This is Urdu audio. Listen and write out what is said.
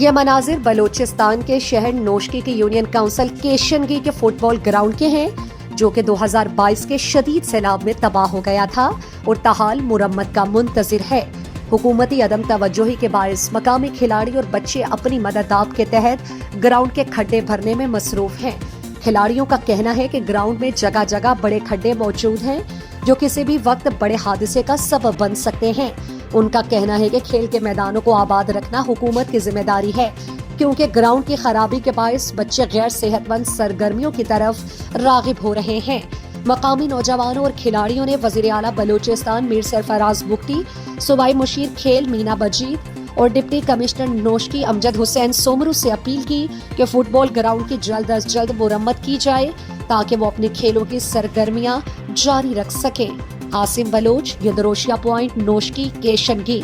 یہ مناظر بلوچستان کے شہر نوشکی کی یونین کونسل کیشنگی کے فٹ بال گراؤنڈ کے ہیں، جو کہ 2022 کے شدید سیلاب میں تباہ ہو گیا تھا اور تاحال مرمت کا منتظر ہے۔ حکومتی عدم توجہی کے باعث مقامی کھلاڑی اور بچے اپنی مدداب کے تحت گراؤنڈ کے کھڈے بھرنے میں مصروف ہیں۔ کھلاڑیوں کا کہنا ہے کہ گراؤنڈ میں جگہ جگہ بڑے کھڈے موجود ہیں جو کسی بھی وقت بڑے حادثے کا سبب بن سکتے ہیں۔ ان کا کہنا ہے کہ کھیل کے میدانوں کو آباد رکھنا حکومت کی ذمہ داری ہے، کیونکہ گراؤنڈ کی خرابی کے باعث بچے غیر صحت مند سرگرمیوں کی طرف راغب ہو رہے ہیں۔ مقامی نوجوانوں اور کھلاڑیوں نے وزیر اعلیٰ بلوچستان میر سرفراز بگٹی، صوبائی مشیر کھیل مینا بجید اور ڈپٹی کمشنر نوشکی امجد حسین سومرو سے اپیل کی کہ فٹ بال گراؤنڈ کی جلد از جلد مرمت کی جائے تاکہ وہ اپنے کھیلوں کی سرگرمیاں جاری رکھ سکیں۔ عاصم بلوچ، گدروشیا پوائنٹ، نوشکی، کیشنگی۔